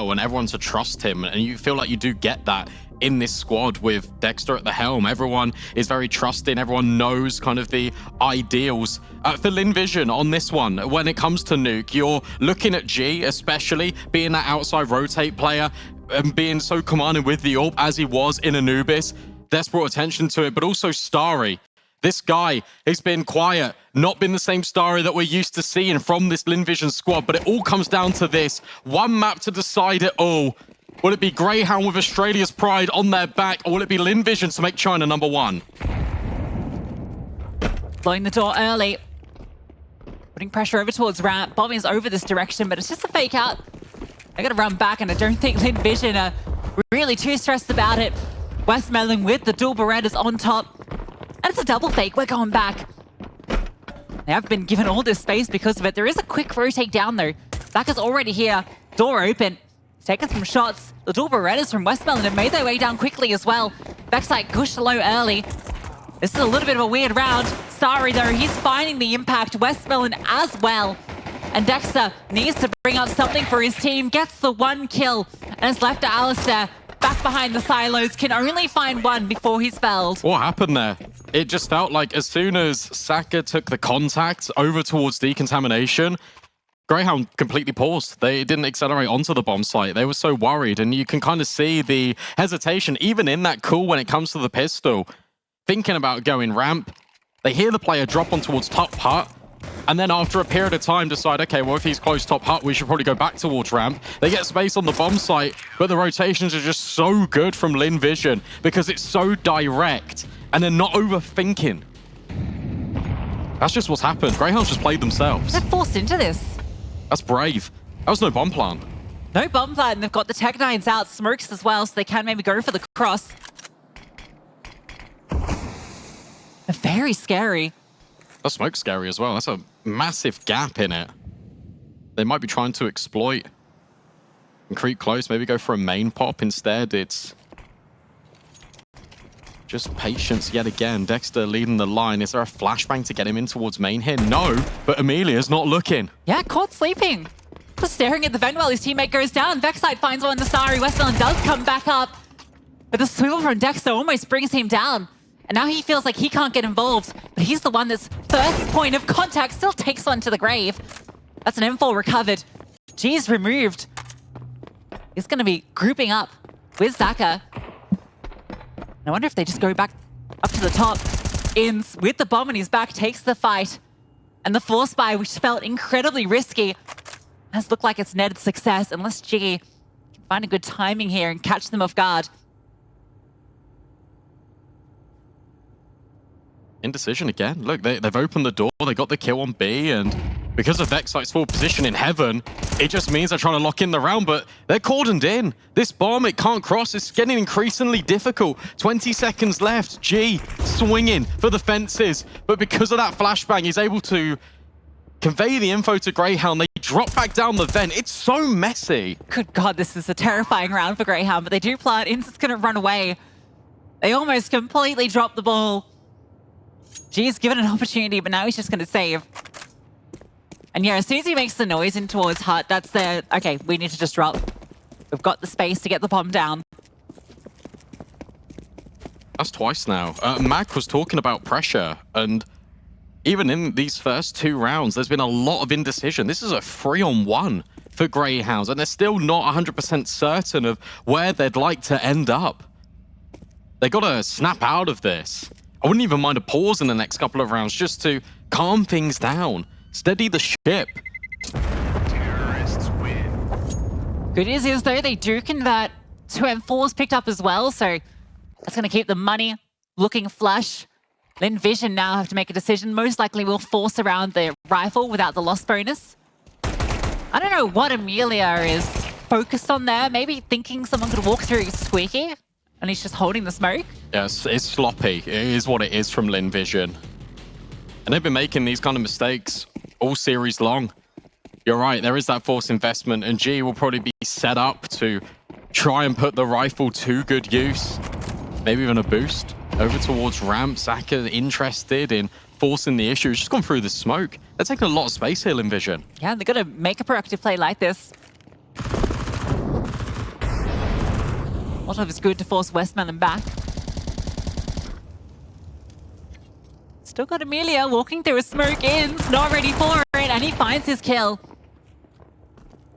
well and everyone to trust him. And you feel like you do get that in this squad with Dexter at the helm. Everyone is very trusting. Everyone knows kind of the ideals. For Lynn Vision on this one, when it comes to Nuke, you're looking at G, especially being that outside rotate player and being so commanding with the AWP as he was in Anubis. That's brought attention to it, but also Starry. This guy has been quiet, not been the same Starry that we're used to seeing from this Lynn Vision squad, but it all comes down to this. One map to decide it all. Will it be Grayhound with Australia's pride on their back, or will it be Lynn Vision to make China #1? Blowing the door early. Putting pressure over towards ramp. Bomb is over this direction, but it's just a fake out. They're going to run back, and I don't think Lynn Vision are really too stressed about it. westmelon with the dual Berettas on top. And it's a double fake. We're going back. They have been given all this space because of it. There is a quick rotate down, though. Zaka's already here. Door open. Taking some shots. The dual Berettas from westmelon have made their way down quickly as well. vexite pushed low early. This is a little bit of a weird round. Sorry, though, he's finding the impact. westmelon as well. And Dexter needs to bring up something for his team. Gets the 1 kill. And it's left to Alistair. Back behind the silos. Can only find 1 before he's felled. What happened there? It just felt like as soon as Saka took the contact over towards decontamination, Grayhound completely paused. They didn't accelerate onto the bomb site. They were so worried, and you can kind of see the hesitation, even in that call when it comes to the pistol. Thinking about going ramp, they hear the player drop on towards top hut, and then after a period of time decide, okay, well, if he's close top hut, we should probably go back towards ramp. They get space on the bomb site, but the rotations are just so good from Lynn Vision because it's so direct, and they're not overthinking. That's just what's happened. Greyhounds just played themselves. They're forced into this. That's brave. That was no bomb plan. No bomb plan. They've got the Tech-9s out, smokes as well, so they can maybe go for the cross. They're very scary. That smoke's scary as well. That's a massive gap in it. They might be trying to exploit and creep close, maybe go for a main pop. Instead, it's just patience yet again. Dexter leading the line. Is there a flashbang to get him in towards main here? No, but Emilia's not looking. Yeah, caught sleeping. Just staring at the vent while his teammate goes down. vexite finds one. Nasari. westmelon does come back up. But the swivel from Dexter almost brings him down. And now he feels like he can't get involved. But he's the one that's first point of contact. Still takes one to the grave. That's an M4 recovered. G's removed. He's going to be grouping up with Zaka. I wonder if they just go back up to the top. Ins with the bomb on his back, takes the fight. And the force buy, which felt incredibly risky, has looked like it's netted success unless G can find a good timing here and catch them off guard. Indecision again. Look, they've opened the door. They got the kill on B, and because of vexite's full position in heaven, it just means they're trying to lock in the round, but they're cordoned in. This bomb, it can't cross. It's getting increasingly difficult. 20 seconds left. G swinging for the fences, but because of that flashbang, he's able to convey the info to Grayhound. They drop back down the vent. It's so messy. Good God, this is a terrifying round for Grayhound, but they do plant. Ins's going to run away. They almost completely dropped the ball. G's given an opportunity, but now he's just going to save. And yeah, as soon as he makes the noise in towards hut, that's the, okay, we need to just drop. We've got the space to get the bomb down. That's twice now. Mac was talking about pressure, and even in these first 2 rounds, there's been a lot of indecision. This is a 3-on-1 for Greyhounds, and they're still not 100% certain of where they'd like to end up. They got to snap out of this. I wouldn't even mind a pause in the next couple of rounds just to calm things down. Steady the ship. Terrorists win. Good news is, though, they do convert 2 M4s picked up as well, so that's going to keep the money looking flush. Lynn Vision now have to make a decision. Most likely will force around the rifle without the loss bonus. I don't know what Emilia is focused on there. Maybe thinking someone could walk through squeaky, and he's just holding the smoke. Yes, it's sloppy. It is what it is from Lynn Vision. And they've been making these kind of mistakes all series long. You're right, there is that forced investment, and G will probably be set up to try and put the rifle to good use. Maybe even a boost over towards ramp. Saka interested in forcing the issue. He's just gone through the smoke. They're taking a lot of space here, Lynn Vision. Yeah, they've got to make a proactive play like this. Molotov is good to force westmelon back. Still got Emilia walking through a smoke ins, not ready for it, and he finds his kill.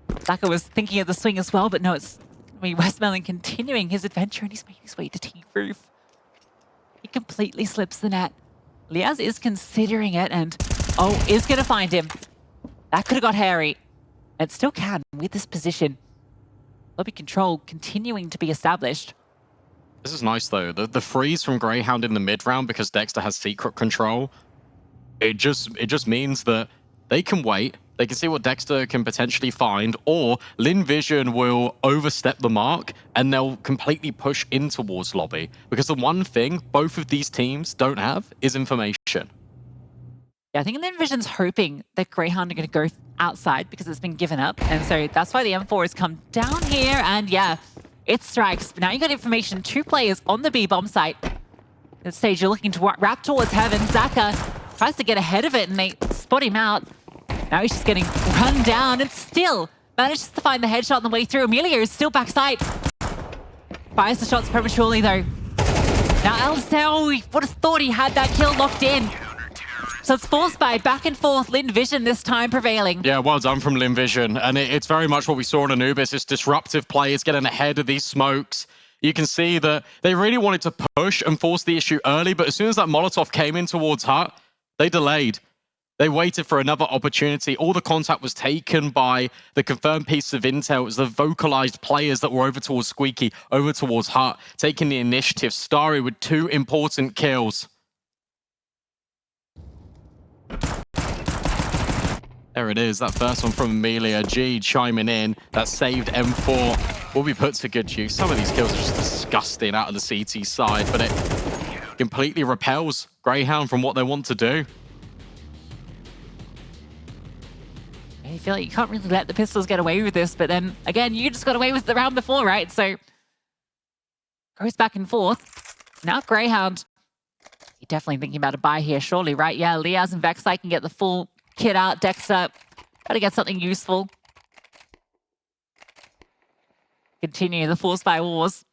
Zaka was thinking of the swing as well, but no, it's westmelon continuing his adventure, and he's made his way to T-roof. He completely slips the net. Liaz is considering it, and is going to find him. That could have got hairy. And it still can with this position. Lobby control continuing to be established. This is nice though. The freeze from Grayhound in the mid round because Dexter has secret control. It just means that they can wait. They can see what Dexter can potentially find, or Lynn Vision will overstep the mark and they'll completely push in towards lobby. Because the one thing both of these teams don't have is information. Yeah, I think Lynn Vision's hoping that Grayhound are going to go outside because it's been given up. And so that's why the M4 has come down here. And yeah, it strikes. But now you got information. 2 players on the B bomb site. At this stage, you're looking to wrap towards heaven. Zaka tries to get ahead of it and they spot him out. Now he's just getting run down and still manages to find the headshot on the way through. Emilia is still backside. Fires the shots prematurely though. Now Elseo, he would have thought he had that kill locked in. So it's forced by back and forth. Lynn Vision this time prevailing. Yeah, well done from Lynn Vision. And it's very much what we saw in Anubis. It's disruptive players getting ahead of these smokes. You can see that they really wanted to push and force the issue early, but as soon as that Molotov came in towards Hut, they delayed. They waited for another opportunity. All the contact was taken by the confirmed piece of intel. It was the vocalized players that were over towards Squeaky, over towards Hut, taking the initiative. Starry with 2 important kills. There it is, that first one from Emilia. G chiming in. That saved M4 will be put to good use. Some of these kills are just disgusting out of the CT side, but it completely repels Grayhound from what they want to do. You feel like you can't really let the pistols get away with this, but then again, you just got away with the round before, right? So goes back and forth. Now Grayhound, you're definitely thinking about a buy here, surely, right? Yeah, Liaz and vexite can get the full kit out. Dexter, gotta get something useful. Continue the force by wars.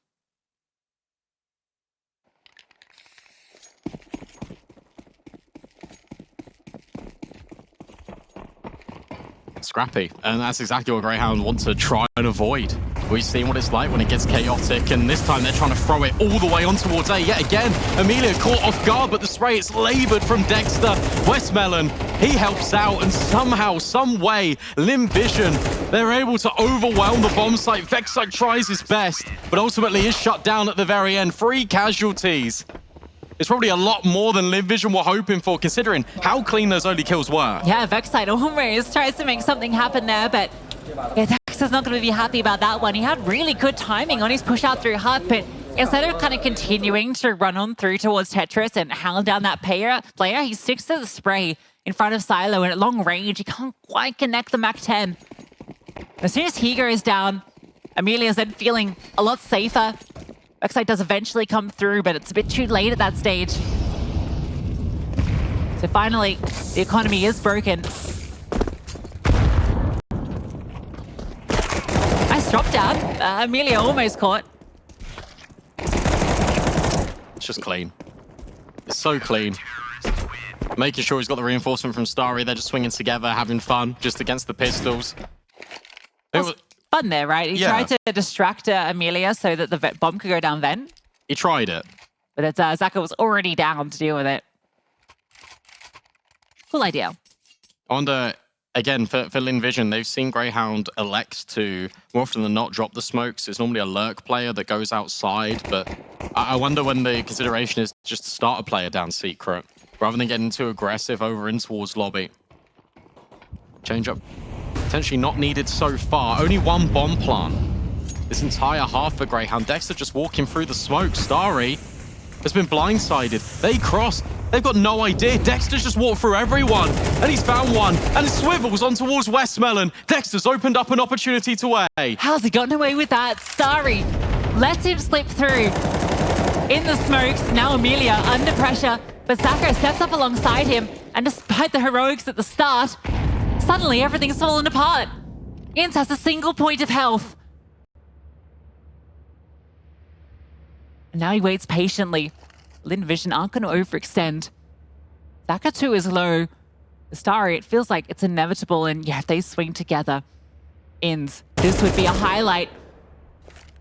Scrappy, and that's exactly what Grayhound wants to try and avoid. We've seen what it's like when it gets chaotic, and this time they're trying to throw it all the way on towards A. Yet again, Emilia caught off guard, but the spray is laboured from Dexter. westmelon, he helps out, and somehow, some way, Lynn Vision, they're able to overwhelm the bomb site. vexite tries his best, but ultimately is shut down at the very end. 3 casualties. It's probably a lot more than Lynn Vision were hoping for, considering how clean those early kills were. Yeah, vexite almost tries to make something happen there, but yeah, Dexter's not going to be happy about that one. He had really good timing on his push out through Hut, but instead of kind of continuing to run on through towards Tetris and hound down that player, he sticks to the spray in front of TYLOO, and at long range, he can't quite connect the MAC-10. As soon as he goes down, Emilia's then feeling a lot safer. vexite does eventually come through, but it's a bit too late at that stage. So finally, the economy is broken. Nice drop down. Emilia almost caught. It's just clean. It's so clean. Making sure he's got the reinforcement from Starry. They're just swinging together, having fun, just against the pistols. It was fun there, right? He tried to distract Emilia so that the bomb could go down vent. He tried it. But it's, Zaka was already down to deal with it. Cool idea. I wonder, again, for Lynn Vision, they've seen Grayhound elect to, more often than not, drop the smokes. It's normally a lurk player that goes outside, but I wonder when the consideration is just to start a player down secret, rather than getting too aggressive over in towards lobby. Change up. Potentially not needed so far. Only 1 bomb plant. This entire half for Grayhound. Dexter just walking through the smoke. Starry has been blindsided. They cross. They've got no idea. Dexter's just walked through everyone. And he's found one. And it swivels on towards westmelon. Dexter's opened up an opportunity to A. How's he gotten away with that? Starry lets him slip through. In the smokes, now Emilia under pressure. But Sakura steps up alongside him. And despite the heroics at the start, suddenly everything's fallen apart. Ince has a single point of health. And now he waits patiently. Lynn Vision aren't going to overextend. Zaka 2 is low. The Starry, it feels like it's inevitable. And yeah, if they swing together, ends. This would be a highlight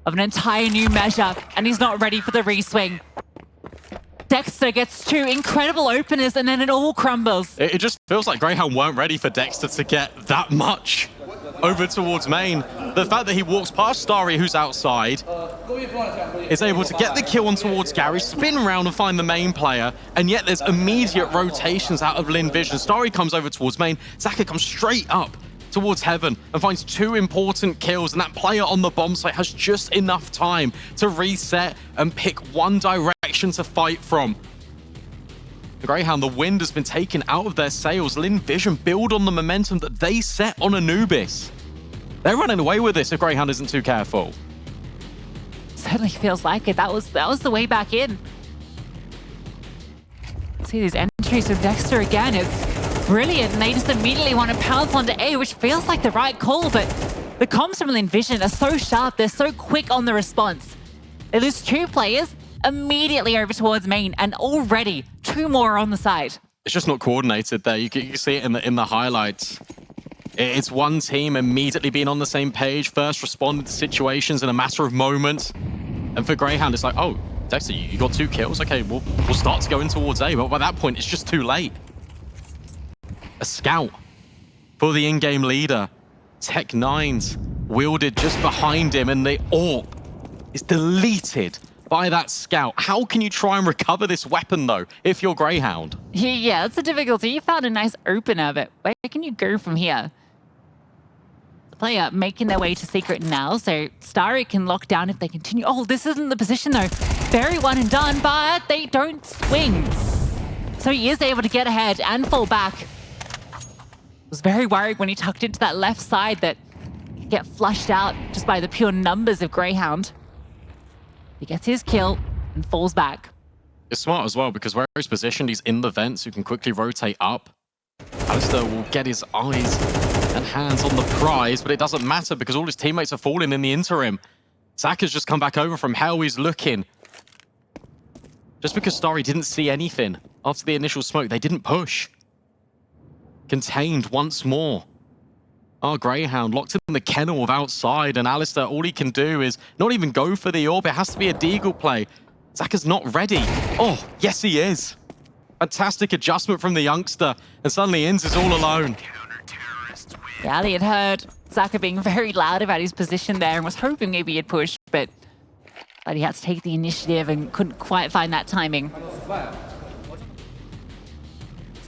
of an entire new measure. And he's not ready for the reswing. Dexter gets 2 incredible openers and then it all crumbles. It just feels like Grayhound weren't ready for Dexter to get that much over towards main. The fact that he walks past Starry, who's outside, is able to get the kill on towards Gary, spin around and find the main player, and yet there's immediate rotations out of Lynn Vision. Starry comes over towards main, Zaka comes straight up towards heaven and finds 2 important kills, and that player on the bomb site has just enough time to reset and pick one direction to fight from. The Grayhound, the wind has been taken out of their sails. Lynn Vision build on the momentum that they set on Anubis. They're running away with this if Grayhound isn't too careful. Certainly feels like it. That was the way back in. See these entries with Dexter again. It's brilliant, and they just immediately want to pounce onto A, which feels like the right call, but the comms from Lynn Vision are so sharp. They're so quick on the response. They lose 2 players immediately over towards main, and already 2 more on the side. It's just not coordinated there. You can see it in the highlights. It's one team immediately being on the same page, first responding to situations in a matter of moments. And for Grayhound, it's like, oh, Dexter, you got 2 kills. Okay, we'll start to go in towards A, but by that point, it's just too late. A scout for the in-game leader. Tech9's wielded just behind him, and the AWP is deleted by that scout. How can you try and recover this weapon, though, if you're Grayhound? Yeah, that's a difficulty. You found a nice opener, but where can you go from here? The player making their way to secret now, so Starry can lock down if they continue. Oh, this isn't the position, though. Very one and done, but they don't swing. So he is able to get ahead and fall back. Was very worried when he tucked into that left side that he'd get flushed out just by the pure numbers of Grayhound. He gets his kill and falls back. It's smart as well, because where he's positioned, he's in the vents who can quickly rotate up. Alistair will get his eyes and hands on the prize, but it doesn't matter because all his teammates are falling in the interim. Zaka's just come back over from hell. He's looking. Just because Starry didn't see anything after the initial smoke, they didn't push. Contained once more. Our Grayhound locked in the kennel of outside, and Alistair, all he can do is not even go for the AWP. It has to be a deagle play. Zaka's not ready. Oh, yes he is. Fantastic adjustment from the youngster, and suddenly Inns is all alone. Yeah, they had heard Zaka being very loud about his position there and was hoping maybe he'd push, but he had to take the initiative and couldn't quite find that timing.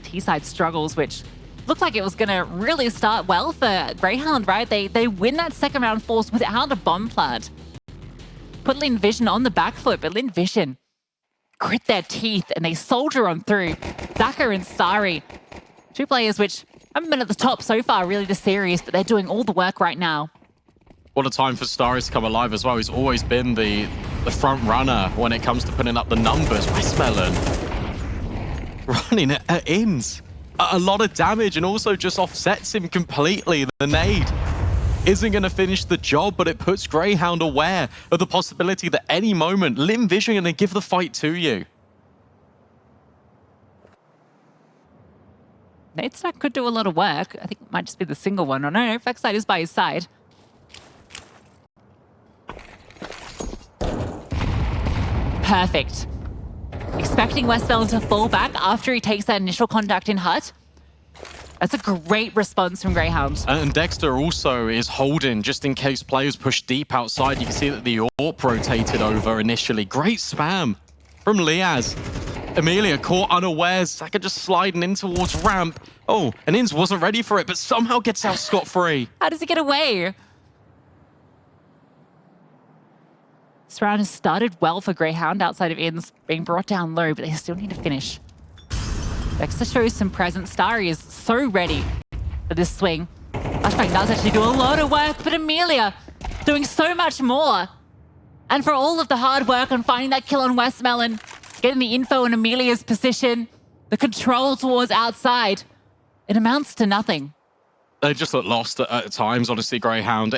T-side struggles, which looked like it was going to really start well for Grayhound, right? They win that second round force without a bomb plant. Put Lynn Vision on the back foot, but Lynn Vision grit their teeth and they soldier on through. Zaka and Starry, 2 players which haven't been at the top so far really this series, but they're doing all the work right now. What a time for Starry to come alive as well. He's always been the front runner when it comes to putting up the numbers. westmelon running at Inns. A lot of damage, and also just offsets him completely. The nade isn't going to finish the job, but it puts Grayhound aware of the possibility that any moment Lynn Vision going to give the fight to you. Nade Stack could do a lot of work. I think it might just be the single one. Oh no, vexite is by his side. Perfect. Expecting westmelon to fall back after he takes that initial contact in hut. That's a great response from Grayhound. And Dexter also is holding just in case players push deep outside. You can see that the AWP rotated over initially. Great spam from Liaz. Emilia caught unawares. Zaka just sliding in towards ramp. Oh, and Inns wasn't ready for it, but somehow gets out scot-free. How does he get away? This round has started well for Grayhound outside of Inns being brought down low, but they still need to finish. Dexter shows some presence. Starry is so ready for this swing. Flashbang does actually do a lot of work, but Emilia doing so much more. And for all of the hard work on finding that kill on westmelon, getting the info on Emilia's position, the control towards outside, it amounts to nothing. They just look lost at times, honestly, Grayhound.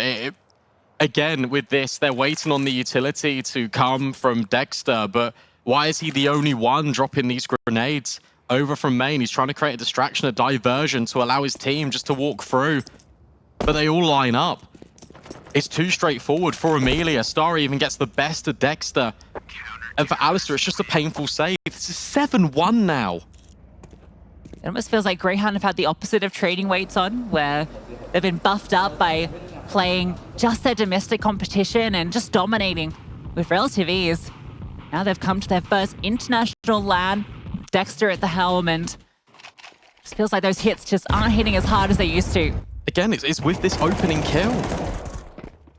again, with this, they're waiting on the utility to come from Dexter, but why is he the only one dropping these grenades over from main? He's trying to create a distraction, a diversion to allow his team just to walk through, but they all line up. It's too straightforward for Emilia. Starry even gets the best of Dexter. And for Alistair, it's just a painful save. This is 7-1 now. It almost feels like Grayhound have had the opposite of trading weights on, where they've been buffed up by playing just their domestic competition and just dominating with relative ease. Now they've come to their first international LAN, Dexter at the helm, and it feels like those hits just aren't hitting as hard as they used to. Again, it's with this opening kill.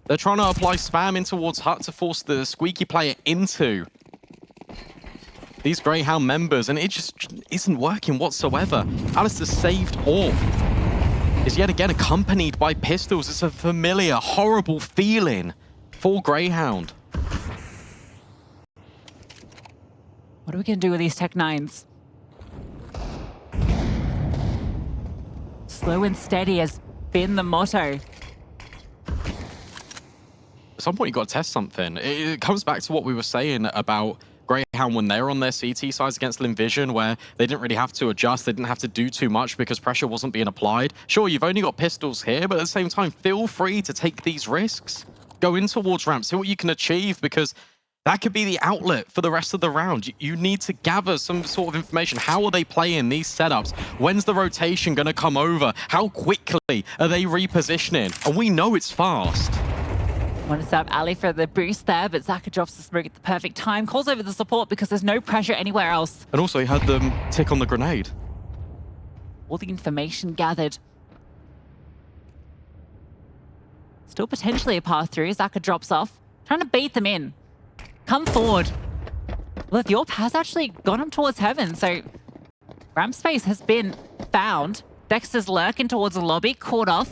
They're trying to apply spam in towards Hut to force the squeaky player into these Grayhound members, and it just isn't working whatsoever. Alistair's saved AWP is yet again accompanied by pistols. It's a familiar, horrible feeling for Grayhound. What are we going to do with these Tech 9s? Slow and steady has been the motto. At some point, you've got to test something. It comes back to what we were saying about Grayhound when they were on their CT sides against Lynn Vision, where they didn't really have to adjust. They didn't have to do too much because pressure wasn't being applied. Sure, you've only got pistols here, but at the same time, feel free to take these risks. Go in towards ramp, see what you can achieve, because that could be the outlet for the rest of the round. You need to gather some sort of information. How are they playing these setups? When's the rotation going to come over? How quickly are they repositioning? And we know it's fast. Want to set up Ali for the boost there, but Zaka drops the smoke at the perfect time. Calls over the support because there's no pressure anywhere else. And also, he had them tick on the grenade. All the information gathered. Still potentially a path through. Zaka drops off, trying to bait them in. Come forward. Well, if your pass actually gone up towards heaven, so ramp space has been found. Dexter's lurking towards the lobby, caught off.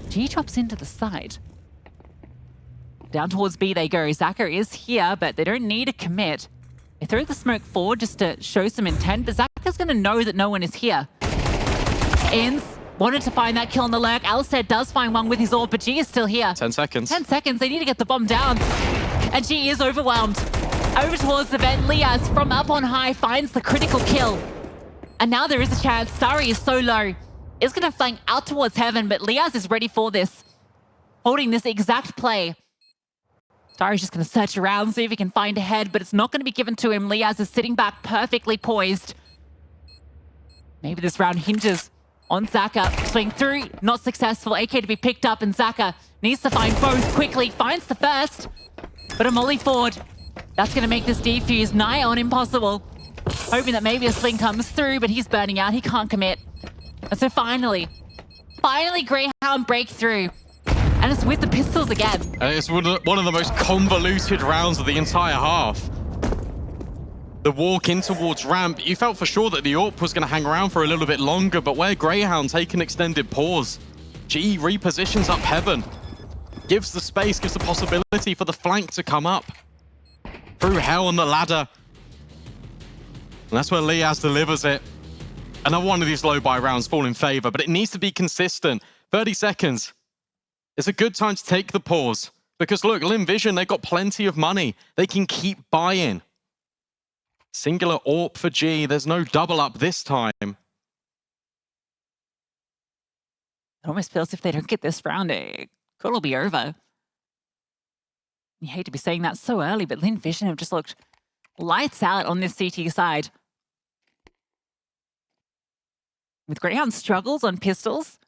G drops into the side. Down towards B they go. Zaka is here, but they don't need a commit. They throw the smoke forward just to show some intent, but Zaka's going to know that no one is here. Ins wanted to find that kill on the lurk. Alistair does find one with his AWP, but G is still here. 10 seconds. 10 seconds. They need to get the bomb down. And G is overwhelmed. Over towards the vent. Liaz from up on high finds the critical kill. And now there is a chance. Starry is so low. Is going to flank out towards heaven, but Liaz is ready for this. Holding this exact play. Starry's just going to search around, see if he can find a head, but it's not going to be given to him. Liaz is sitting back perfectly poised. Maybe this round hinges on Zaka. Swing through, not successful. AK to be picked up, and Zaka needs to find both quickly. Finds the first, but a molly forward. That's going to make this defuse nigh on impossible. Hoping that maybe a sling comes through, but he's burning out. He can't commit. And so finally Grayhound breakthrough. And it's with the pistols again. And it's one of the most convoluted rounds of the entire half. The walk in towards ramp, you felt for sure that the AWP was going to hang around for a little bit longer, but where Grayhound take an extended pause, G repositions up heaven, gives the space, gives the possibility for the flank to come up through hell on the ladder. And that's where Liaz delivers it. Another one of these low-buy rounds fall in favor, but it needs to be consistent. 30 seconds. It's a good time to take the pause. Because look, Lynn Vision, they've got plenty of money. They can keep buying. Singular AWP for G. There's no double up this time. It almost feels if they don't get this round, it could all be over. You hate to be saying that so early, but Lynn Vision have just looked lights out on this CT side. With Grayhound struggles on pistols.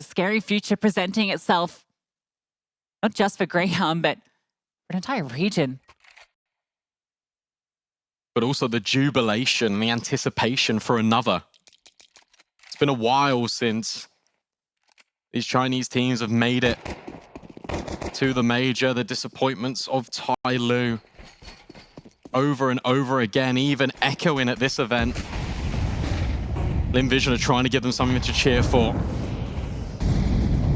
A scary future presenting itself. Not just for Grayhound, but for an entire region. But also the jubilation, the anticipation for another. It's been a while since these Chinese teams have made it to the major. The disappointments of TYLOO. Over and over again, even echoing at this event. Lynn Vision are trying to give them something to cheer for.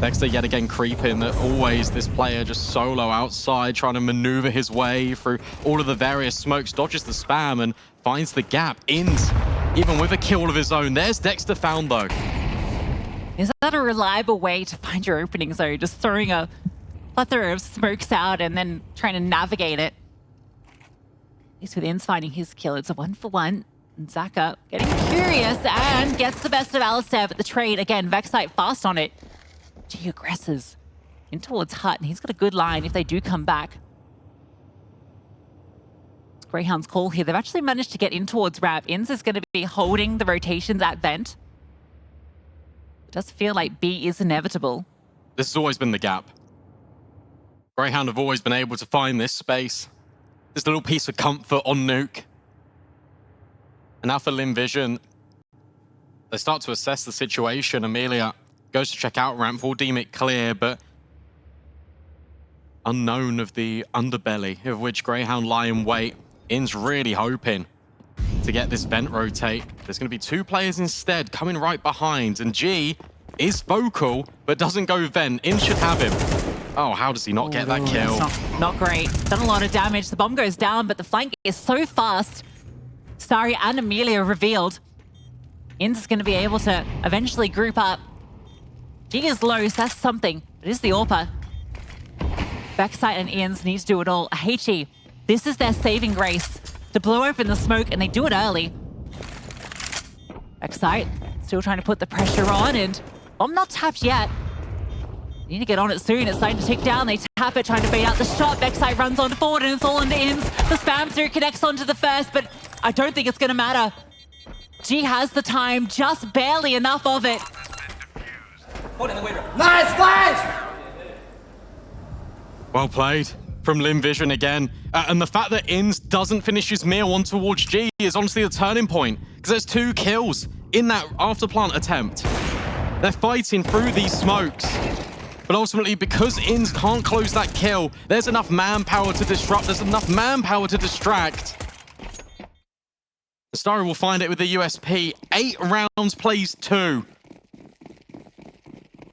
Dexter yet again creeping, that always this player just solo outside, trying to maneuver his way through all of the various smokes, dodges the spam and finds the gap. Ins, even with a kill of his own. There's Dexter found though. Is that a reliable way to find your openings, though? Just throwing a plethora of smokes out and then trying to navigate it. At least with Inns finding his kill, it's a 1-for-1. And Zaka getting curious and gets the best of Alistair, but the trade, again, vexite fast on it. G aggresses in towards Hut, and he's got a good line if they do come back. It's Greyhound's call here. They've actually managed to get in towards Ramp. Inns is going to be holding the rotations at Vent. It does feel like B is inevitable. This has always been the gap. Greyhound have always been able to find this space. This little piece of comfort on Nuke. And now for Lynn Vision, they start to assess the situation. Emilia goes to check out Ramp, will deem it clear, but unknown of the underbelly of which Greyhound lie in wait. Inns really hoping to get this vent rotate. There's going to be 2 players instead coming right behind, and G is vocal, but doesn't go vent. Inns should have him. Oh, how does he not get that kill? Not great. Done a lot of damage. The bomb goes down, but the flank is so fast. Starry and Emilia revealed. Inns is going to be able to eventually group up. G is low, so that's something. It is the AWPer. vexite and Inns need to do it all. HE, this is their saving grace to blow open the smoke, and they do it early. vexite still trying to put the pressure on, and bomb not tapped yet. Need to get on it soon. It's starting to tick down. They tap it, trying to bait out the shot. vexite runs on forward, and it's all into Inns. The spam through connects onto the first, but I don't think it's going to matter. G has the time, just barely enough of it. Nice! Well played from Lynn Vision again. And the fact that Inns doesn't finish his meal on towards G is honestly the turning point, because there's 2 kills in that after plant attempt. They're fighting through these smokes. But ultimately, because Inns can't close that kill, there's enough manpower to disrupt, there's enough manpower to distract. Starry will find it with the USP. 8 rounds, plays 2.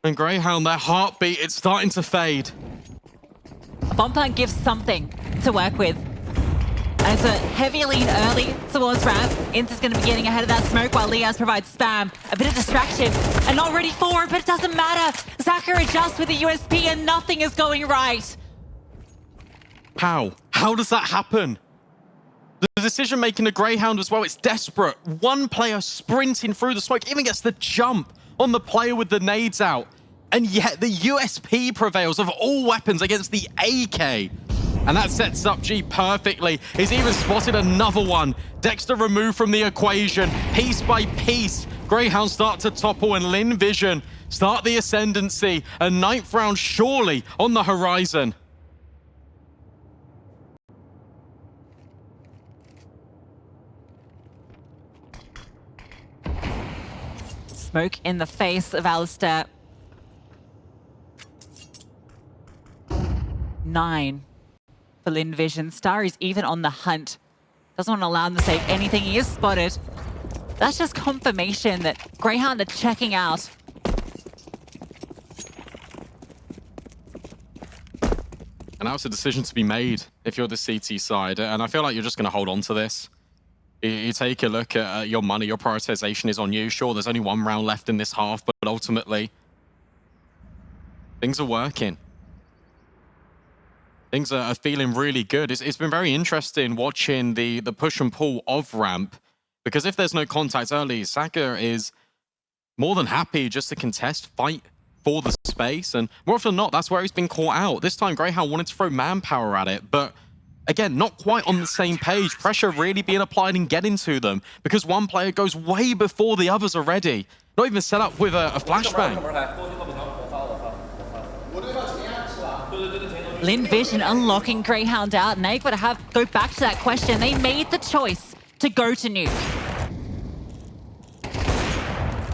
And Greyhound, their heartbeat, it's starting to fade. A bomb plant gives something to work with. And it's a heavy lean early towards Ramp. Inns is going to be getting ahead of that smoke while Liaz provides spam. A bit of distraction and not ready for it, but it doesn't matter. Zaka adjusts with the USP and nothing is going right. How? How does that happen? The decision making of Greyhound as well, it's desperate. One player sprinting through the smoke, even gets the jump on the player with the nades out. And yet the USP prevails of all weapons against the AK. And that sets up G perfectly. He's even spotted another one. Dexter removed from the equation. Piece by piece, Greyhound start to topple, and Lynn Vision start the ascendancy. A 9th round surely on the horizon. Smoke in the face of Alistair. 9 for Lynn Vision. Starry's even on the hunt. Doesn't want to allow him to save anything. He is spotted. That's just confirmation that Greyhound are checking out. And now it's a decision to be made if you're the CT side. And I feel like you're just going to hold on to this. You take a look at your money, your prioritization is on you. Sure, there's only 1 round left in this half, but ultimately, things are working. Things are feeling really good. It's been very interesting watching the push and pull of Ramp, because if there's no contact early, Zaka is more than happy just to contest, fight for the space, and more often than not, that's where he's been caught out. This time, Greyhound wanted to throw manpower at it, but again, not quite on the same page. Pressure really being applied and getting to them, because one player goes way before the others are ready. Not even set up with a flashbang. Lynn Vision unlocking Greyhound out, and they've got to go back to that question. They made the choice to go to Nuke.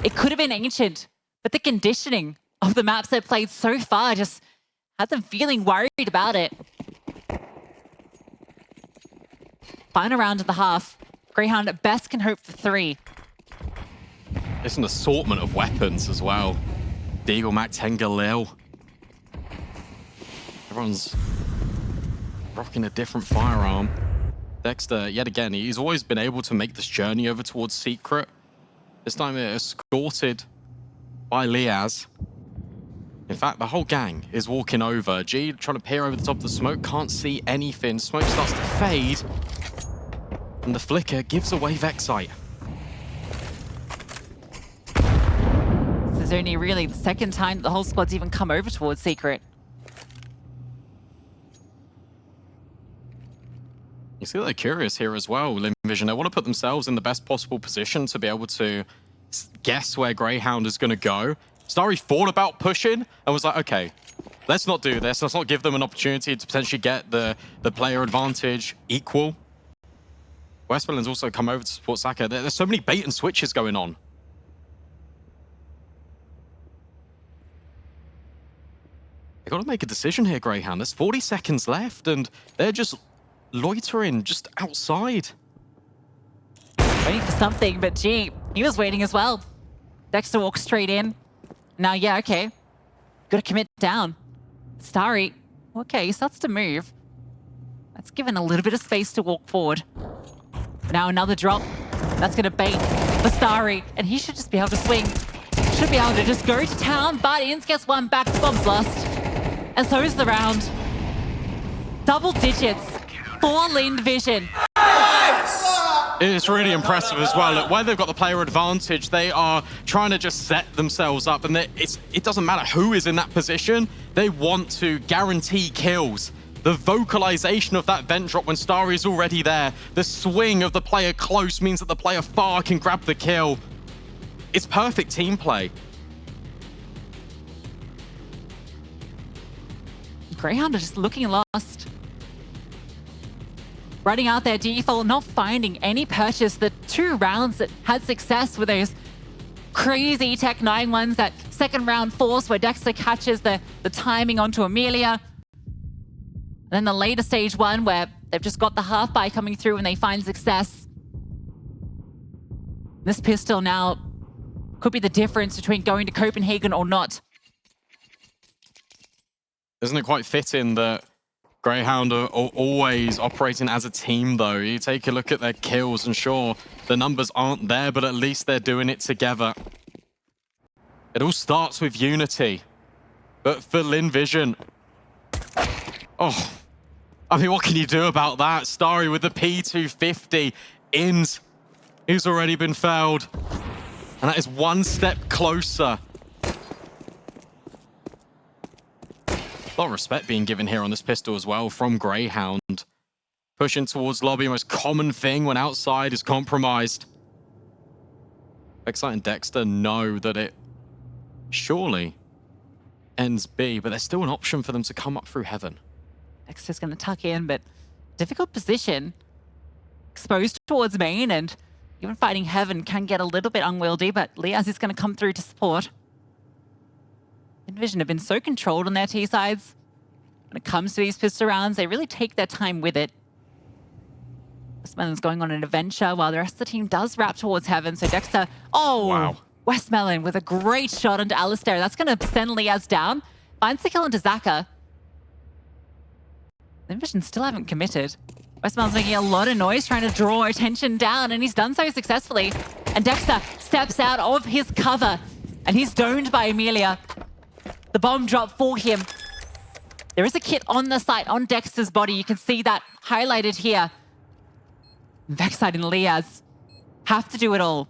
It could have been Ancient, but the conditioning of the maps they've played so far just had them feeling worried about it. Final round of the half. Greyhound at best can hope for 3. It's an assortment of weapons as well. Deagle, Mac, 10 Galil. Everyone's rocking a different firearm. Dexter, yet again, he's always been able to make this journey over towards Secret. This time escorted by Liaz. In fact, the whole gang is walking over. G trying to peer over the top of the smoke, can't see anything. Smoke starts to fade, and the flicker gives away vexite. This is only really the second time the whole squad's even come over towards Secret. You see they're curious here as well, Lynn Vision. They want to put themselves in the best possible position to be able to guess where Grayhound is going to go. Starry thought about pushing and was like, okay, let's not do this. Let's not give them an opportunity to potentially get the player advantage equal. westmelon's also come over to support Saka. There's so many bait and switches going on. They got to make a decision here, Grayhound. There's 40 seconds left and they're just loitering just outside. Waiting for something, but gee, he was waiting as well. Dexter walks straight in. Now, yeah, okay. Gotta commit down. Starry, okay, he starts to move. That's given a little bit of space to walk forward. Now another drop. That's gonna bait for Starry, and he should just be able to swing. Should be able to just go to town, but Inns gets one back to Bomb's Lust. And so is the round. Double digits for Lynn Vision. It's really impressive as well. Look, where they've got the player advantage, they are trying to just set themselves up, and it doesn't matter who is in that position. They want to guarantee kills. The vocalization of that vent drop when Starry is already there, the swing of the player close means that the player far can grab the kill. It's perfect team play. Greyhound are just looking lost. Running out their default, not finding any purchase. The 2 rounds that had success were those crazy Tech 9 ones, that second round force where Dexter catches the timing onto Emilia. And then the later stage one where they've just got the half buy coming through and they find success. This pistol now could be the difference between going to Copenhagen or not. Isn't it quite fitting that Grayhound are always operating as a team, though? You take a look at their kills, and sure, the numbers aren't there, but at least they're doing it together. It all starts with unity. But for Lynn Vision, oh, I mean, what can you do about that? Starry with the P250. Inns, who's already been felled. And that is one step closer. A lot of respect being given here on this pistol as well from Grayhound. Pushing towards lobby, most common thing when outside is compromised. vexite and Dexter know that it surely ends B, but there's still an option for them to come up through heaven. Dexter's going to tuck in, but difficult position. Exposed towards main, and even fighting heaven can get a little bit unwieldy, but Liaz is going to come through to support. Vision have been so controlled on their T sides. When it comes to these pistol rounds, they really take their time with it. westmelon's going on an adventure while the rest of the team does wrap towards heaven. So Dexter, oh, wow. westmelon with a great shot onto Alistair. That's going to send Liaz down. Finds the kill into Zaka. Vision still haven't committed. westmelon's making a lot of noise, trying to draw attention down, and he's done so successfully. And Dexter steps out of his cover, and he's domed by Emilia. The bomb drop for him. There is a kit on the site on Dexter's body. You can see that highlighted here. vexite and Liaz have to do it all.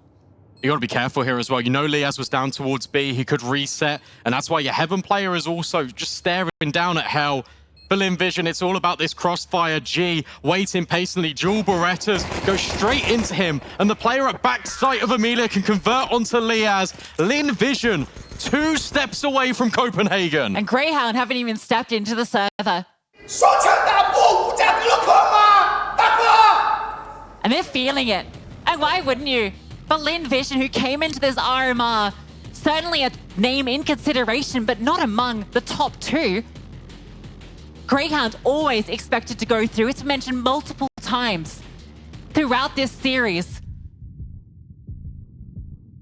You got to be careful here as well. You know Liaz was down towards B. He could reset, and that's why your heaven player is also just staring down at hell. For Lynn Vision, it's all about this crossfire. G waiting patiently. Dual Berettas go straight into him, and the player at back sight of Emilia can convert onto Liaz. Lynn Vision 2 steps away from Copenhagen. And Grayhound haven't even stepped into the server. And they're feeling it. And why wouldn't you? But Lynn Vision, who came into this RMR, certainly a name in consideration, but not among the top 2. Grayhound always expected to go through. It's mentioned multiple times throughout this series.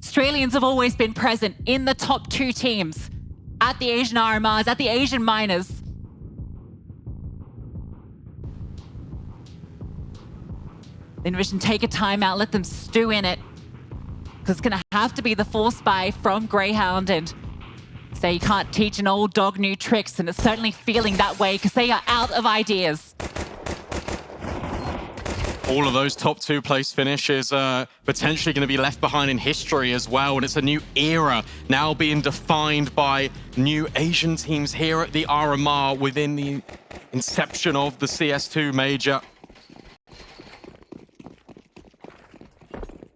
Australians have always been present in the top 2 teams at the Asian RMRs, at the Asian minors. Lynn Vision take a timeout, let them stew in it. Because it's going to have to be the force buy from Grayhound, and say you can't teach an old dog new tricks, and it's certainly feeling that way because they are out of ideas. All of those top 2 place finishes are potentially going to be left behind in history as well. And it's a new era now being defined by new Asian teams here at the RMR within the inception of the CS2 Major.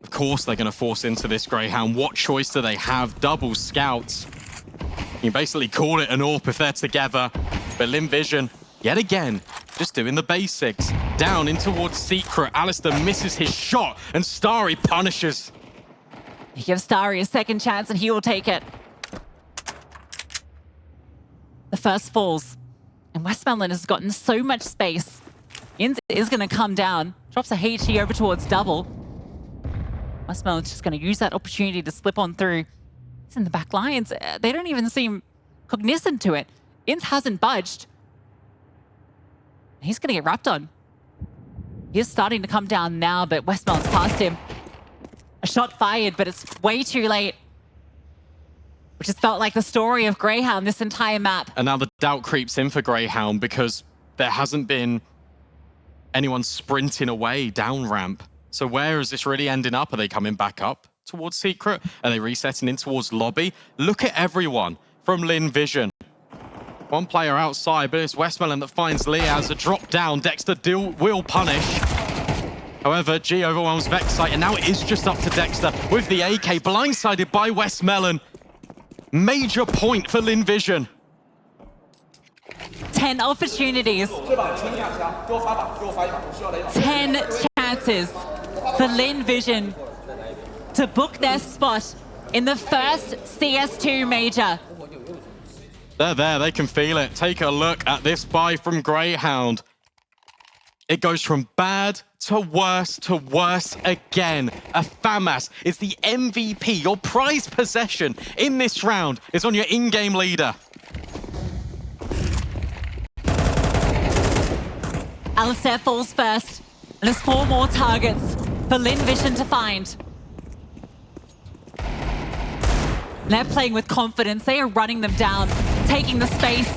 Of course, they're going to force into this Grayhound. What choice do they have? Double scouts. You basically call it an AWP if they're together. But Lynn Vision, yet again, just doing the basics. Down in towards Secret. Alistair misses his shot, and Starry punishes. He gives Starry a second chance, and he will take it. The first falls, and westmelon has gotten so much space. Inz is going to come down. Drops a HT over towards Double. westmelon's just going to use that opportunity to slip on through. He's in the back lines. They don't even seem cognizant to it. Inz hasn't budged. He's going to get wrapped on. He is starting to come down now, but westmelon's past him. A shot fired, but it's way too late. Which has felt like the story of Grayhound this entire map. And now the doubt creeps in for Grayhound because there hasn't been anyone sprinting away down ramp. So where is this really ending up? Are they coming back up towards Secret? Are they resetting in towards lobby? Look at everyone from Lynn Vision. One player outside, but it's westmelon that finds Liaz. A drop down. Dexter will punish. However, G overwhelms vexite, and now it is just up to Dexter with the AK, blindsided by westmelon. Major point for Lynn Vision. 10 opportunities. 10 chances for Lynn Vision to book their spot in the first CS2 Major. They're there, they can feel it. Take a look at this buy from Grayhound. It goes from bad to worse again. A FAMAS is the MVP. Your prize possession in this round is on your in-game leader. Alistair falls first, and there's 4 more targets for Lynn Vision to find. They're playing with confidence. They are running them down, taking the space.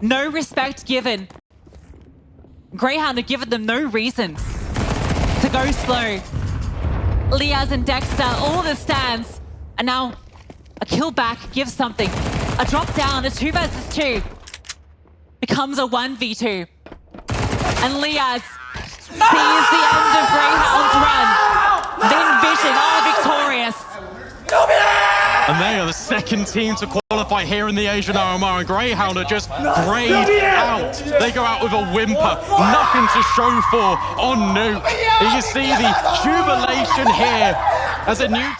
No respect given. Grayhound have given them no reason to go slow. Liaz and Dexter, all the stands. And now a kill back gives something. A drop down, a 2 versus 2 becomes a 1v2. And Liaz sees the end of Grayhound's run. Lynn Vision are victorious. And they are the second team to qualify here in the Asian RMR, and Grayhound are just grayed out. They go out with a whimper, nothing to show for on Nuke. You see the jubilation here as a Nuke